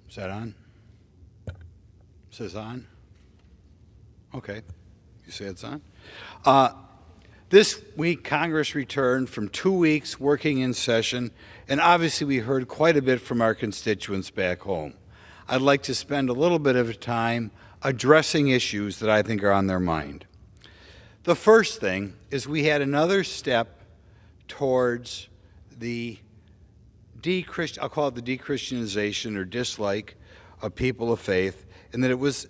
Is that on? Is this on? Okay. You say it's on? This week, Congress returned from 2 weeks working in session, and obviously we heard quite a bit from our constituents back home. I'd like to spend a little bit of time addressing issues that I think are on their mind. The first thing is we had another step towards the I'll call it the de-Christianization or dislike of people of faith, and that it was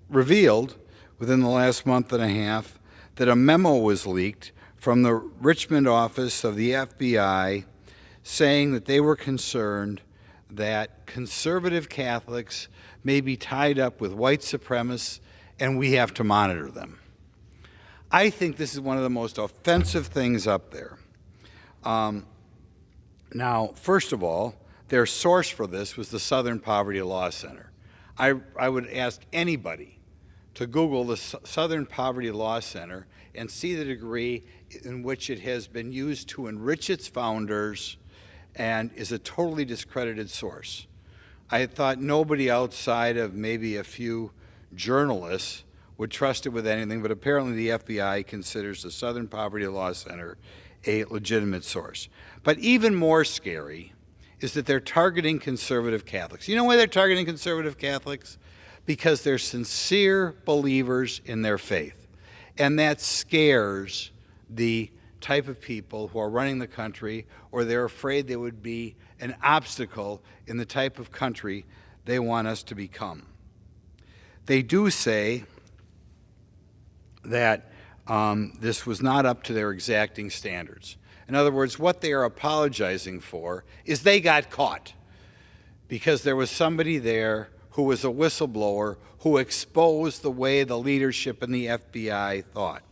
revealed within the last month and a half that a memo was leaked from the Richmond office of the FBI saying that they were concerned that conservative Catholics may be tied up with white supremacists and we have to monitor them. I think this is one of the most offensive things up there. Now, first of all, their source for this was the Southern Poverty Law Center. I would ask anybody to Google the Southern Poverty Law Center and see the degree in which it has been used to enrich its founders and is a totally discredited source. I thought nobody outside of maybe a few journalists would trust it with anything, but apparently the FBI considers the Southern Poverty Law Center a legitimate source. But even more scary is that they're targeting conservative Catholics. You know why they're targeting conservative Catholics? Because they're sincere believers in their faith. And that scares the type of people who are running the country, or they're afraid they would be an obstacle in the type of country they want us to become. They do say that this was not up to their exacting standards. In other words, what they are apologizing for is they got caught because there was somebody there who was a whistleblower who exposed the way the leadership in the FBI thought.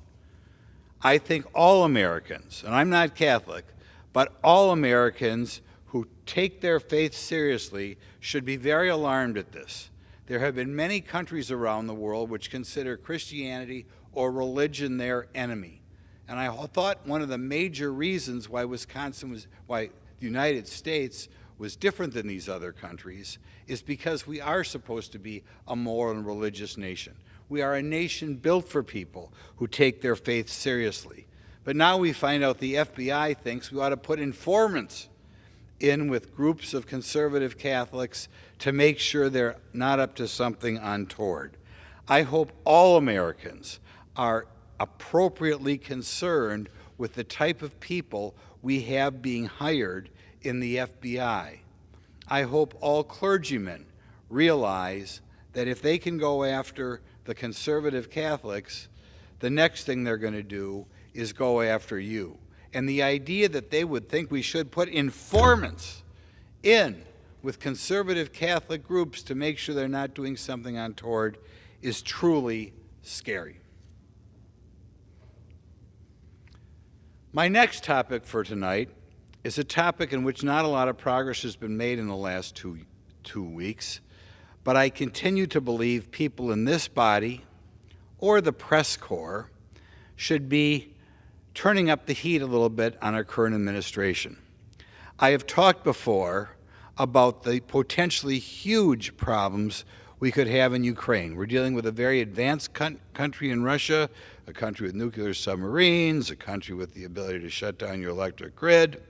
I think all Americans, and I'm not Catholic, but all Americans who take their faith seriously should be very alarmed at this. There have been many countries around the world which consider Christianity or religion their enemy. And I thought one of the major reasons why the United States was different than these other countries is because we are supposed to be a moral and religious nation. We are a nation built for people who take their faith seriously. But now we find out the FBI thinks we ought to put informants in with groups of conservative Catholics to make sure they're not up to something untoward. I hope all Americans are appropriately concerned with the type of people we have being hired in the FBI. I hope all clergymen realize that if they can go after the conservative Catholics, the next thing they're going to do is go after you. And the idea that they would think we should put informants in with conservative Catholic groups to make sure they're not doing something untoward is truly scary. My next topic for tonight is a topic in which not a lot of progress has been made in the last two weeks, but I continue to believe people in this body or the press corps should be turning up the heat a little bit on our current administration. I have talked before about the potentially huge problems we could have in Ukraine. We're dealing with a very advanced country in Russia, a country with nuclear submarines, a country with the ability to shut down your electric grid,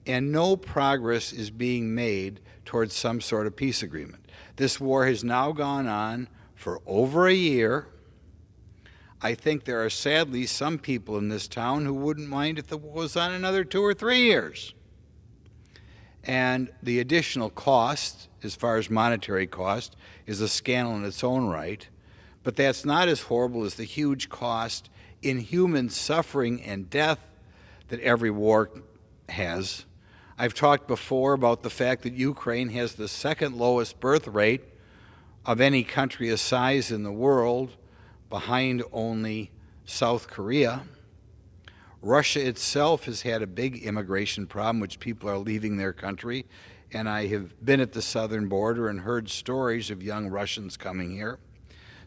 and no progress is being made towards some sort of peace agreement. This war has now gone on for over a year. I think there are sadly some people in this town who wouldn't mind if the war was on another 2 or 3 years. And the additional cost, as far as monetary cost, is a scandal in its own right. But that's not as horrible as the huge cost in human suffering and death that every war has. I've talked before about the fact that Ukraine has the second lowest birth rate of any country of size in the world, behind only South Korea. Russia itself has had a big immigration problem, which people are leaving their country. And I have been at the southern border and heard stories of young Russians coming here.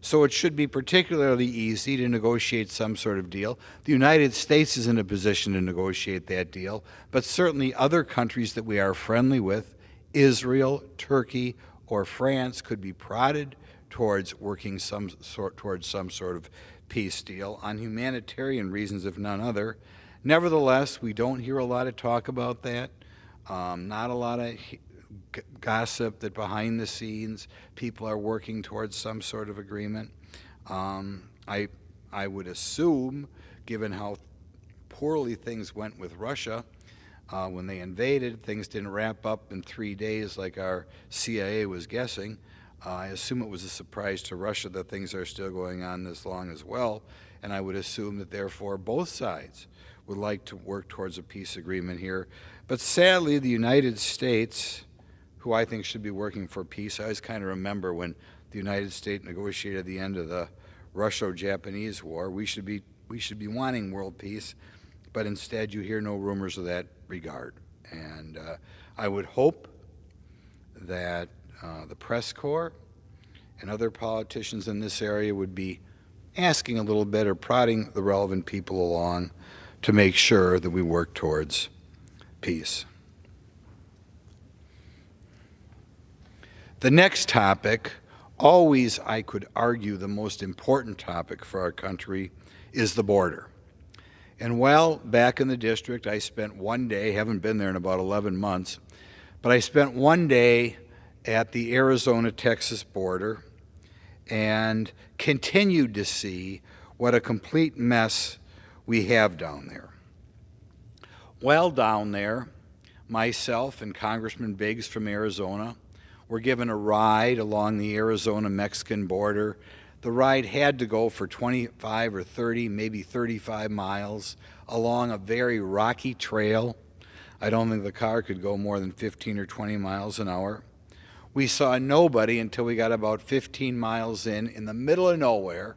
So it should be particularly easy to negotiate some sort of deal. The United States is in a position to negotiate that deal, but certainly other countries that we are friendly with Israel, Turkey, or France could be prodded towards working towards some sort of peace deal on humanitarian reasons, if none other. Nevertheless, we don't hear a lot of talk about that. Not a lot of gossip that behind the scenes people are working towards some sort of agreement. I would assume, given how poorly things went with Russia when they invaded, things didn't wrap up in 3 days like our CIA was guessing. I assume it was a surprise to Russia that things are still going on this long as well, and I would assume that therefore both sides would like to work towards a peace agreement here. But sadly, the United States, who I think should be working for peace, I always kind of remember when the United States negotiated the end of the Russo-Japanese War, we should be wanting world peace, but instead you hear no rumors of that regard. And I would hope that the press corps and other politicians in this area would be asking a little bit or prodding the relevant people along to make sure that we work towards peace. The next topic, always I could argue the most important topic for our country, is the border. And while back in the district, I spent one day, haven't been there in about 11 months, but I spent one day at the Arizona-Texas border and continued to see what a complete mess we have down there. While down there, myself and Congressman Biggs from Arizona were given a ride along the Arizona-Mexican border. The ride had to go for 25 or 30, maybe 35 miles along a very rocky trail. I don't think the car could go more than 15 or 20 miles an hour. We saw nobody until we got about 15 miles in the middle of nowhere,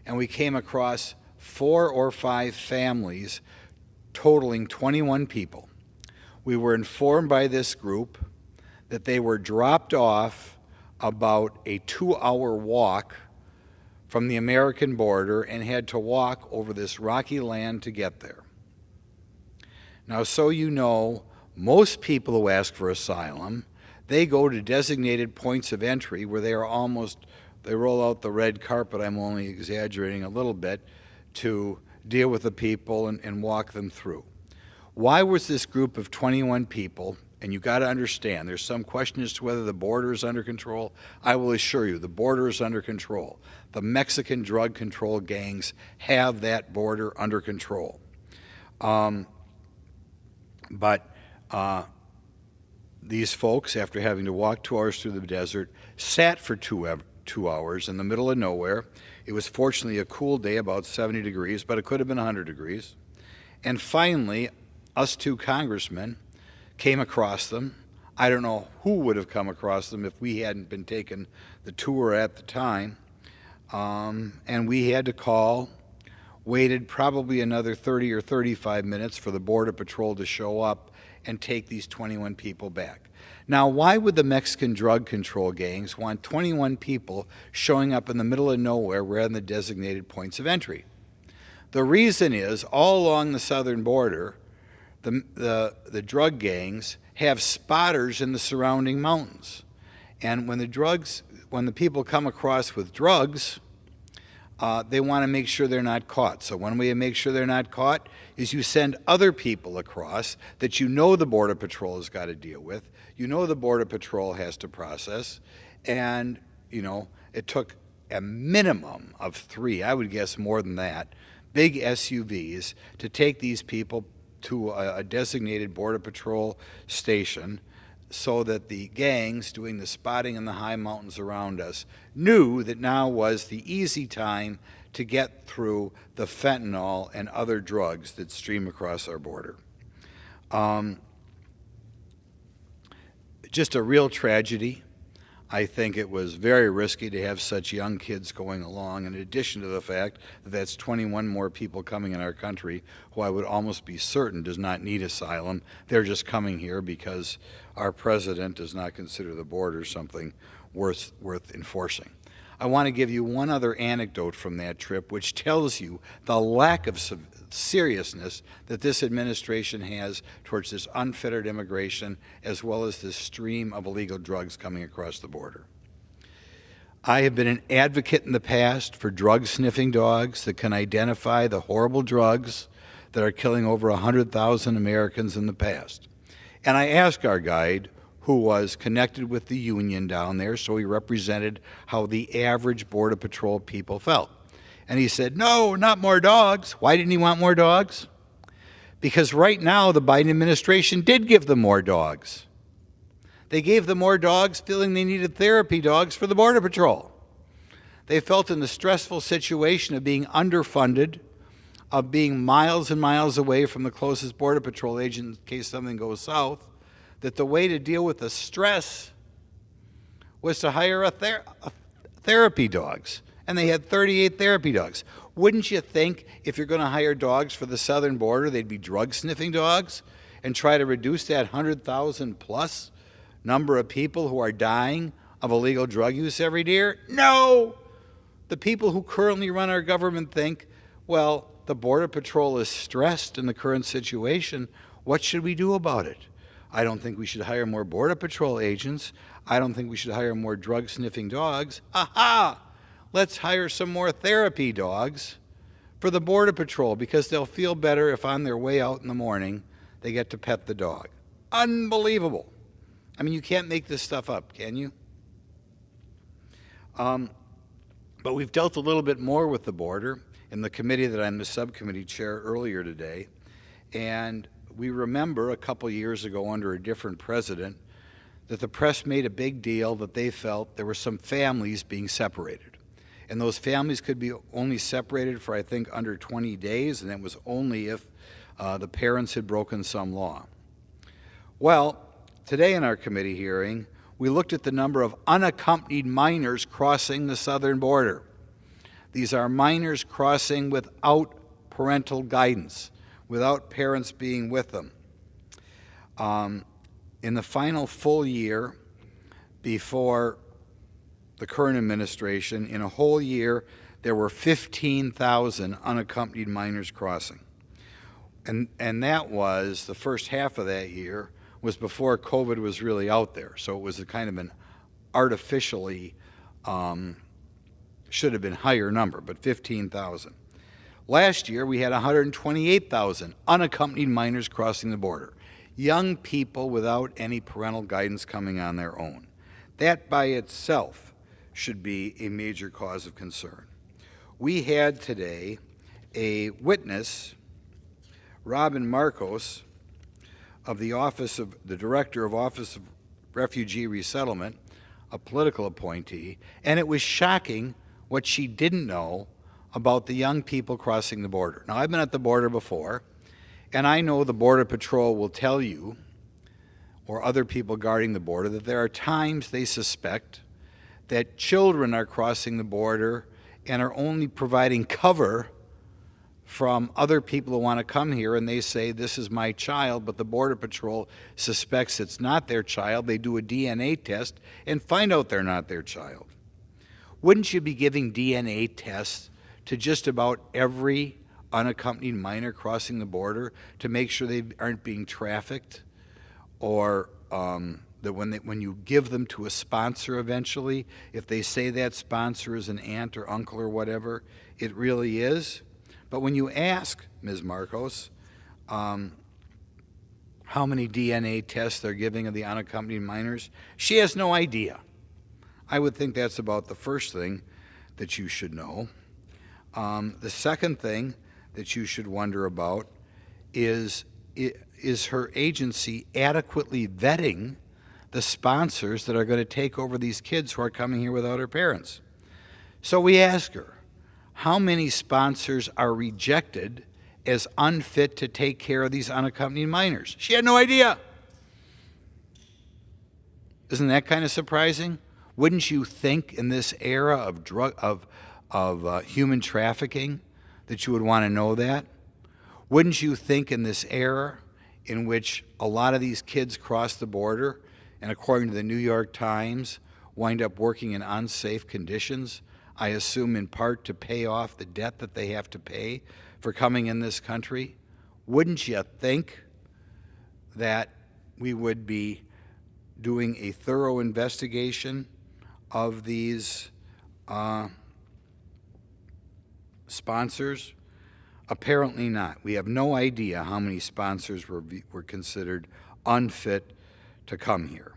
and we came across 4 or 5 families totaling 21 people. We were informed by this group that they were dropped off about a 2-hour walk from the American border and had to walk over this rocky land to get there. Now, so you know, most people who ask for asylum, they go to designated points of entry where they roll out the red carpet, I'm only exaggerating a little bit, to deal with the people and walk them through. Why was this group of 21 people, and you got to understand, there's some question as to whether the border is under control. I will assure you, the border is under control. The Mexican drug control gangs have that border under control. These folks, after having to walk 2 hours through the desert, sat for 2 hours in the middle of nowhere. It was fortunately a cool day, about 70 degrees, but it could have been 100 degrees. And finally, us 2 congressmen came across them. I don't know who would have come across them if we hadn't been taking the tour at the time. And we had to call, waited probably another 30 or 35 minutes for the Border Patrol to show up and take these 21 people back. Now, why would the Mexican drug control gangs want 21 people showing up in the middle of nowhere rather than the designated points of entry? The reason is, all along the southern border, the drug gangs have spotters in the surrounding mountains. And when the people come across with drugs, they want to make sure they're not caught. So one way to make sure they're not caught is you send other people across that you know the Border Patrol has got to deal with, you know the Border Patrol has to process, and, you know, it took a minimum of 3, I would guess more than that, big SUVs to take these people to a designated Border Patrol station so that the gangs doing the spotting in the high mountains around us knew that now was the easy time to get through the fentanyl and other drugs that stream across our border. Just a real tragedy. I think it was very risky to have such young kids going along, in addition to the fact that that's 21 more people coming in our country who I would almost be certain does not need asylum. They're just coming here because our president does not consider the border something worth enforcing. I want to give you one other anecdote from that trip which tells you the lack of seriousness that this administration has towards this unfettered immigration, as well as this stream of illegal drugs coming across the border. I have been an advocate in the past for drug-sniffing dogs that can identify the horrible drugs that are killing over 100,000 Americans in the past. And I asked our guide, who was connected with the union down there, so he represented how the average Border Patrol people felt. And he said, no, not more dogs. Why didn't he want more dogs? Because right now the Biden administration did give them more dogs. They gave them more dogs feeling they needed therapy dogs for the Border Patrol. They felt in the stressful situation of being underfunded, of being miles and miles away from the closest Border Patrol agent in case something goes south, that the way to deal with the stress was to hire therapy dogs. And they had 38 therapy dogs. Wouldn't you think if you're going to hire dogs for the southern border, they'd be drug-sniffing dogs and try to reduce that 100,000 plus number of people who are dying of illegal drug use every year? No! The people who currently run our government think, well, the Border Patrol is stressed in the current situation. What should we do about it? I don't think we should hire more Border Patrol agents. I don't think we should hire more drug-sniffing dogs. Aha! Let's hire some more therapy dogs for the Border Patrol because they'll feel better if on their way out in the morning they get to pet the dog. Unbelievable. I mean, you can't make this stuff up, can you? But we've dealt a little bit more with the border in the committee that I'm the subcommittee chair earlier today. And we remember a couple years ago under a different president that the press made a big deal that they felt there were some families being separated. And those families could be only separated for, I think, under 20 days, and that was only if the parents had broken some law. Well, today in our committee hearing, we looked at the number of unaccompanied minors crossing the southern border. These are minors crossing without parental guidance, without parents being with them. In the final full year before the current administration, in a whole year, there were 15,000 unaccompanied minors crossing. And that was, the first half of that year, was before COVID was really out there. So it was a kind of an artificially, should have been higher number, but 15,000. Last year, we had 128,000 unaccompanied minors crossing the border. Young people without any parental guidance coming on their own. That by itself should be a major cause of concern. We had today a witness, Robin Marcos, of the Director of Office of Refugee Resettlement, a political appointee, and it was shocking what she didn't know about the young people crossing the border. Now, I've been at the border before, and I know the Border Patrol will tell you, or other people guarding the border, that there are times they suspect that children are crossing the border and are only providing cover from other people who want to come here, and they say, this is my child, but the Border Patrol suspects it's not their child. They do a DNA test and find out they're not their child. Wouldn't you be giving DNA tests to just about every unaccompanied minor crossing the border to make sure they aren't being trafficked, or that when you give them to a sponsor eventually, if they say that sponsor is an aunt or uncle or whatever, it really is? But when you ask Ms. Marcos how many DNA tests they're giving of the unaccompanied minors, she has no idea. I would think that's about the first thing that you should know. The second thing that you should wonder about is her agency adequately vetting the sponsors that are going to take over these kids who are coming here without their parents? So we ask her, how many sponsors are rejected as unfit to take care of these unaccompanied minors? She had no idea. Isn't that kind of surprising? Wouldn't you think in this era of human trafficking that you would want to know that? Wouldn't you think in this era in which a lot of these kids cross the border and, according to the New York Times, wind up working in unsafe conditions, I assume in part to pay off the debt that they have to pay for coming in this country, wouldn't you think that we would be doing a thorough investigation of these sponsors? Apparently not. We have no idea how many sponsors were considered unfit to come here.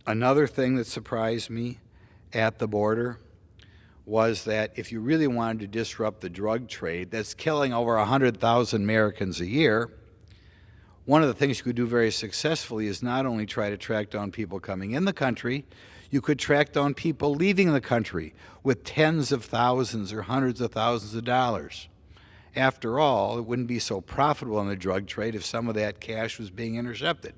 Another thing that surprised me at the border was that if you really wanted to disrupt the drug trade that's killing over 100,000 Americans a year, one of the things you could do very successfully is not only try to track down people coming in the country, you could track down people leaving the country with tens of thousands or hundreds of thousands of dollars. After all, it wouldn't be so profitable in the drug trade if some of that cash was being intercepted.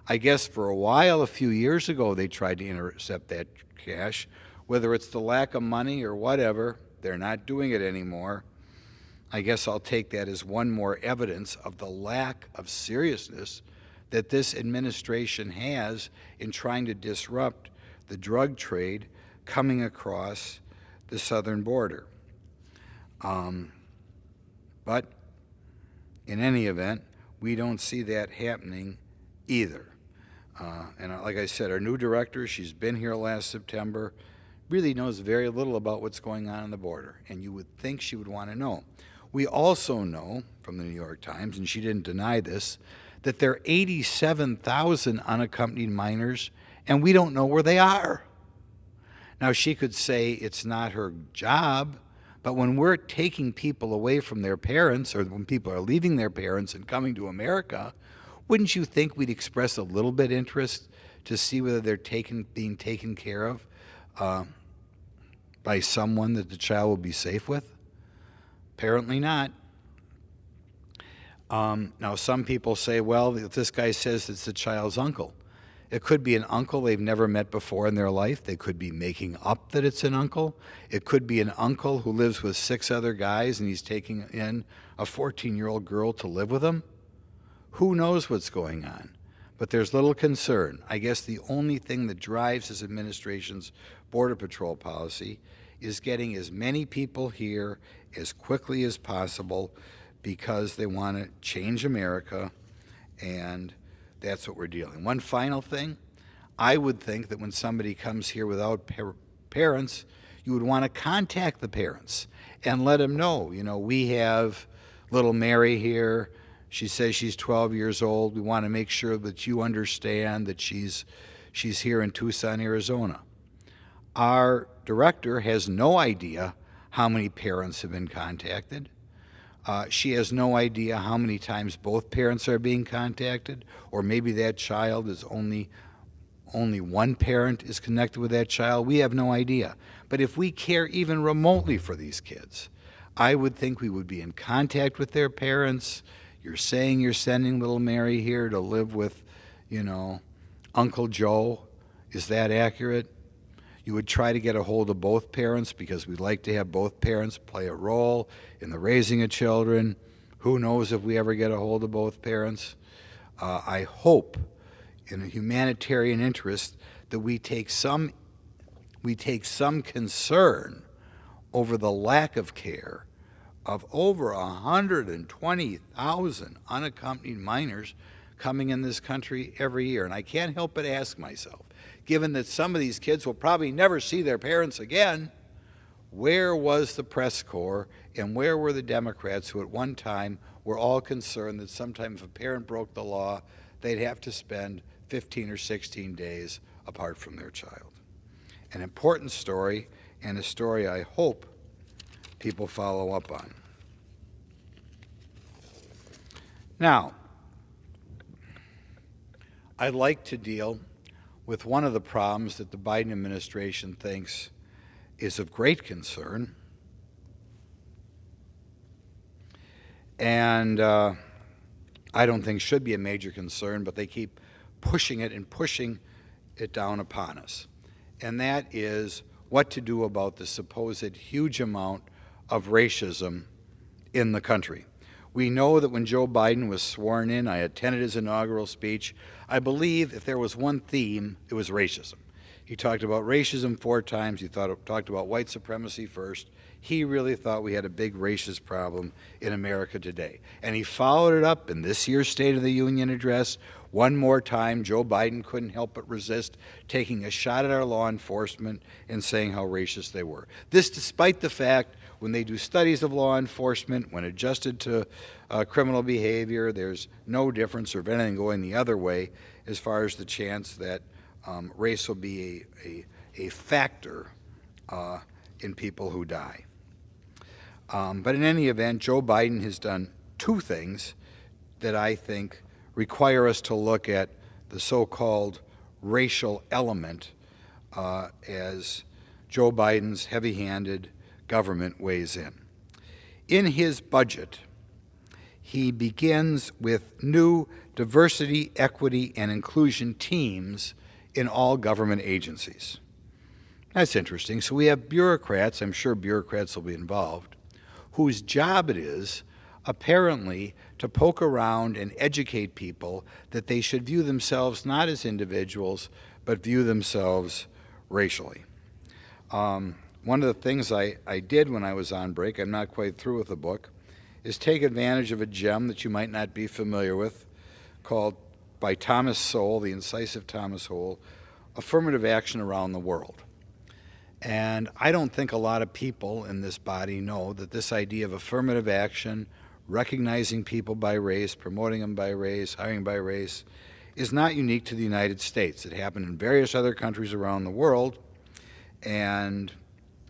I guess for a while, a few years ago, they tried to intercept that cash. Whether it's the lack of money or whatever, they're not doing it anymore. I guess I'll take that as one more evidence of the lack of seriousness that this administration has in trying to disrupt the drug trade coming across the southern border. But in any event, we don't see that happening either. And like I said, our new director, she's been here last September, really knows very little about what's going on the border, and you would think she would want to know. We also know from the New York Times, and she didn't deny this, that there are 87,000 unaccompanied minors, and we don't know where they are. Now, she could say it's not her job, but when we're taking people away from their parents, or when people are leaving their parents and coming to America, wouldn't you think we'd express a little bit interest to see whether they're being taken care of by someone that the child will be safe with? Apparently not. Now, some people say, well, this guy says it's the child's uncle. It could be an uncle they've never met before in their life. They could be making up that it's an uncle. It could be an uncle who lives with 6 other guys and he's taking in a 14-year-old girl to live with him. Who knows what's going on? But there's little concern. I guess the only thing that drives this administration's Border Patrol policy is getting as many people here as quickly as possible because they want to change America, and that's what we're dealing. One final thing, I would think that when somebody comes here without parents, you would want to contact the parents and let them know, you know, we have little Mary here. She says she's 12 years old. We want to make sure that you understand that she's here in Tucson, Arizona. Our director has no idea how many parents have been contacted. She has no idea how many times both parents are being contacted, or maybe that child is only one parent is connected with that child. We have no idea. But if we care even remotely for these kids, I would think we would be in contact with their parents. You're saying you're sending little Mary here to live with, you know, Uncle Joe. Is that accurate? You would try to get a hold of both parents because we'd like to have both parents play a role in the raising of children. Who knows if we ever get a hold of both parents? I hope, in a humanitarian interest, that we take some concern over the lack of care of over 120,000 unaccompanied minors coming in this country every year. And I can't help but ask myself, given that some of these kids will probably never see their parents again, where was the press corps and where were the Democrats who at one time were all concerned that sometime if a parent broke the law, they'd have to spend 15 or 16 days apart from their child? An important story, and a story I hope people follow up on. Now, I'd like to deal with one of the problems that the Biden administration thinks is of great concern, and I don't think should be a major concern, but they keep pushing it and pushing it down upon us. And that is what to do about the supposed huge amount of racism in the country. We know that when Joe Biden was sworn in, I attended his inaugural speech. I believe if there was one theme, it was racism. He talked about racism 4 times. He talked about white supremacy first. He really thought we had a big racist problem in America today. And he followed it up in this year's State of the Union address. One more time, Joe Biden couldn't help but resist taking a shot at our law enforcement and saying how racist they were. This despite the fact when they do studies of law enforcement, when adjusted to criminal behavior, there's no difference or anything going the other way as far as the chance that race will be a factor in people who die. But in any event, Joe Biden has done 2 things that I think require us to look at the so-called racial element as Joe Biden's heavy-handed government weighs in. In his budget, he begins with new diversity, equity, and inclusion teams in all government agencies. That's interesting. So we have bureaucrats, I'm sure bureaucrats will be involved, whose job it is, apparently, to poke around and educate people that they should view themselves not as individuals, but view themselves racially. One of the things I did when I was on break, I'm not quite through with the book, is take advantage of a gem that you might not be familiar with, called by Thomas Sowell, the incisive Thomas Sowell, Affirmative Action Around the World. And I don't think a lot of people in this body know that this idea of affirmative action, recognizing people by race, promoting them by race, hiring by race, is not unique to the United States. It happened in various other countries around the world, and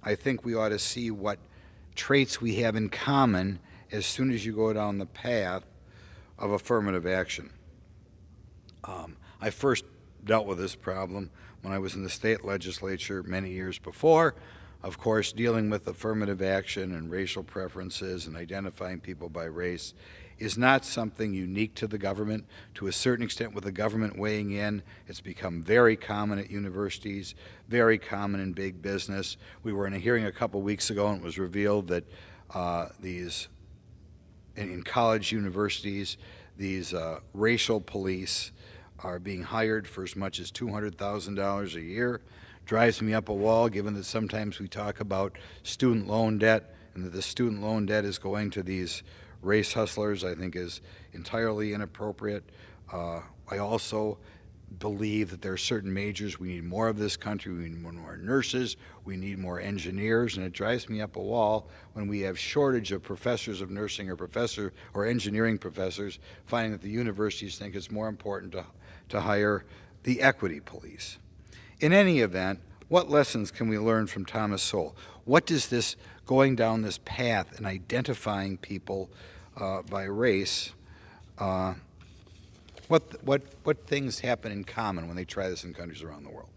I think we ought to see what traits we have in common as soon as you go down the path of affirmative action. I first dealt with this problem when I was in the state legislature many years before. Of course, dealing with affirmative action and racial preferences and identifying people by race is not something unique to the government. To a certain extent, with the government weighing in, it's become very common at universities, very common in big business. We were in a hearing a couple weeks ago, and it was revealed that in college universities, these racial police are being hired for as much as $200,000 a year. Drives me up a wall, given that sometimes we talk about student loan debt, and that the student loan debt is going to these race hustlers, I think is entirely inappropriate. I also believe that there are certain majors we need more of this country. We need more nurses, we need more engineers, and it drives me up a wall when we have shortage of professors of nursing or engineering professors, finding that the universities think it's more important to hire the equity police. In any event, what lessons can we learn from Thomas Sowell? What does this going down this path and identifying people by race, what things happen in common when they try this in countries around the world?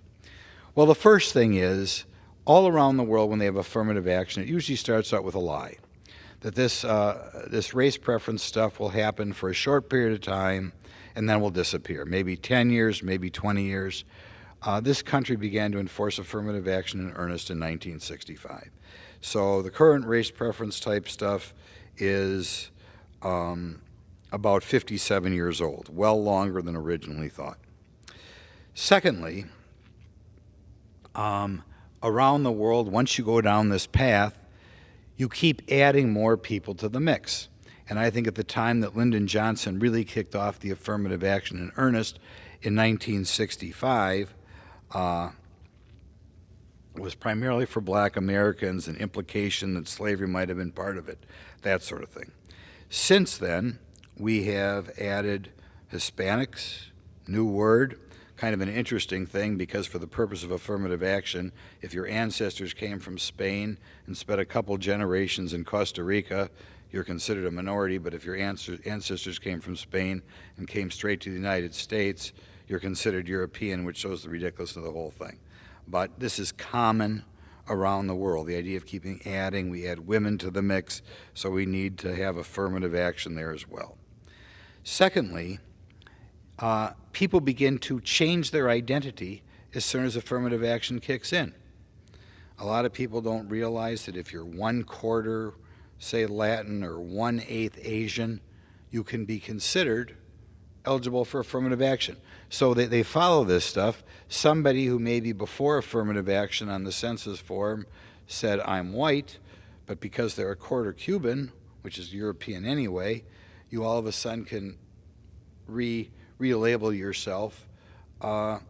Well, the first thing is, all around the world when they have affirmative action, it usually starts out with a lie. That this race preference stuff will happen for a short period of time and then will disappear. Maybe 10 years, maybe 20 years. This country began to enforce affirmative action in earnest in 1965. So the current race preference type stuff is about 57 years old, well longer than originally thought. Secondly, around the world, once you go down this path, you keep adding more people to the mix. And I think at the time that Lyndon Johnson really kicked off the affirmative action in earnest in 1965, it was primarily for black Americans, an implication that slavery might have been part of it, that sort of thing. Since then, we have added Hispanics, new word, kind of an interesting thing, because for the purpose of affirmative action, if your ancestors came from Spain and spent a couple generations in Costa Rica, you're considered a minority, but if your ancestors came from Spain and came straight to the United States, you're considered European, which shows the ridiculousness of the whole thing. But this is common around the world, the idea of keeping adding. We add women to the mix, so we need to have affirmative action there as well. Secondly, people begin to change their identity as soon as affirmative action kicks in. A lot of people don't realize that if you're 1/4, say, Latin or 1/8 Asian, you can be considered eligible for affirmative action. So they follow this stuff. Somebody who maybe before affirmative action on the census form said, I'm white, but because they're a quarter Cuban, which is European anyway, you all of a sudden can relabel yourself a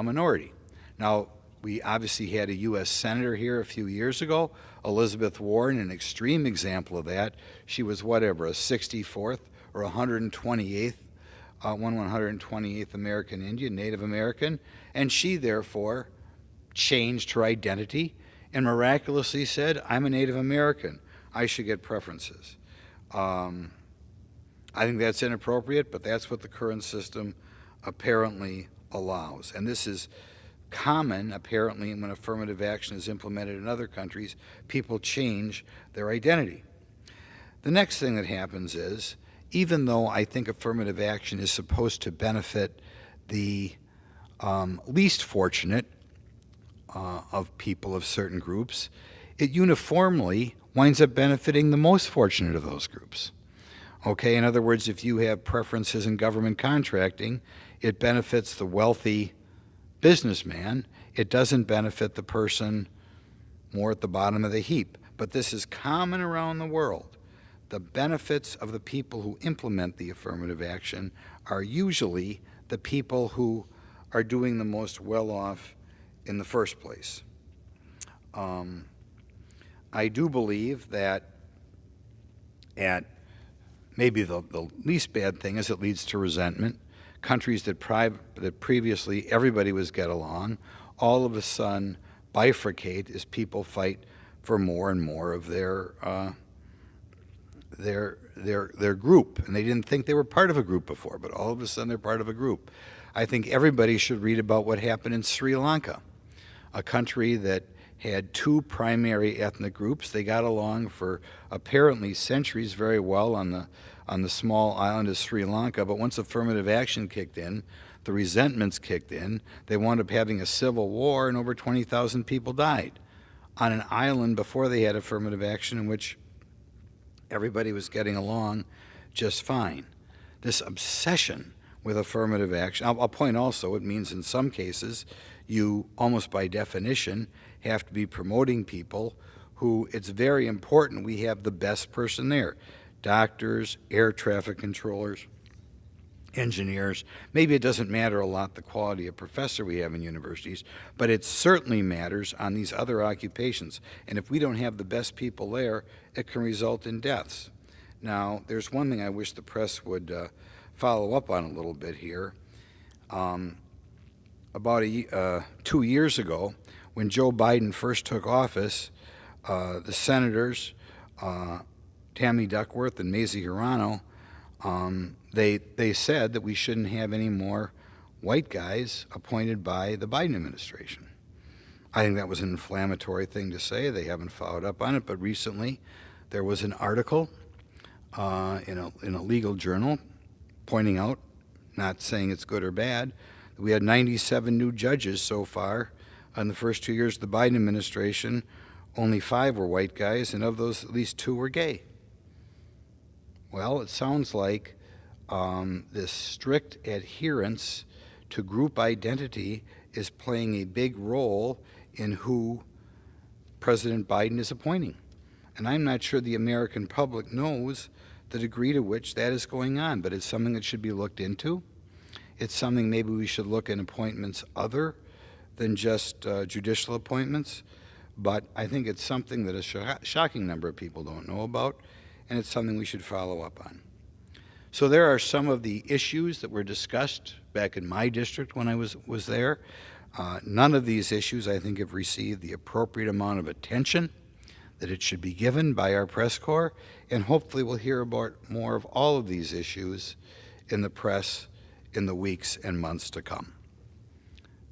minority. Now, we obviously had a U.S. Senator here a few years ago, Elizabeth Warren, an extreme example of that. She was whatever, a 64th or 128th, 128th American Indian, Native American, and she therefore changed her identity and miraculously said, I'm a Native American. I should get preferences. I think that's inappropriate, but that's what the current system apparently allows. And this is common, apparently, when affirmative action is implemented in other countries. People change their identity. The next thing that happens is, even though I think affirmative action is supposed to benefit the least fortunate of people of certain groups, it uniformly winds up benefiting the most fortunate of those groups. Okay, in other words, if you have preferences in government contracting, it benefits the wealthy businessman. It doesn't benefit the person more at the bottom of the heap. But this is common around the world. The benefits of the people who implement the affirmative action are usually the people who are doing the most well off in the first place. I do believe that at maybe the least bad thing is it leads to resentment. Countries that previously everybody was get along, all of a sudden bifurcate as people fight for more and more of their group. And they didn't think they were part of a group before, but all of a sudden they're part of a group. I think everybody should read about what happened in Sri Lanka, a country that had two primary ethnic groups. They got along for apparently centuries very well on the small island of Sri Lanka, but once affirmative action kicked in, the resentments kicked in, they wound up having a civil war and over 20,000 people died on an island before they had affirmative action in which everybody was getting along just fine. This obsession with affirmative action, I'll point also, it means in some cases you almost by definition have to be promoting people who it's very important we have the best person there. Doctors, air traffic controllers, engineers. Maybe it doesn't matter a lot the quality of professor we have in universities, but it certainly matters on these other occupations. And if we don't have the best people there, it can result in deaths. Now, there's one thing I wish the press would follow up on a little bit here. About 2 years ago, when Joe Biden first took office, the senators, Tammy Duckworth and Mazie Hirono, they said that we shouldn't have any more white guys appointed by the Biden administration. I think that was an inflammatory thing to say. They haven't followed up on it, but recently there was an article in a legal journal pointing out, not saying it's good or bad, that we had 97 new judges so far in the first 2 years of the Biden administration. Only 5 were white guys, and of those, at least 2 were gay. Well, it sounds like this strict adherence to group identity is playing a big role in who President Biden is appointing. And I'm not sure the American public knows the degree to which that is going on, but it's something that should be looked into. It's something maybe we should look at appointments other than just judicial appointments, but I think it's something that a shocking number of people don't know about, and it's something we should follow up on. So there are some of the issues that were discussed back in my district when I was there. None of these issues, I think, have received the appropriate amount of attention that it should be given by our press corps, and hopefully we'll hear about more of all of these issues in the press in the weeks and months to come.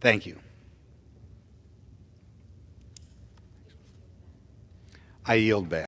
Thank you. I yield back.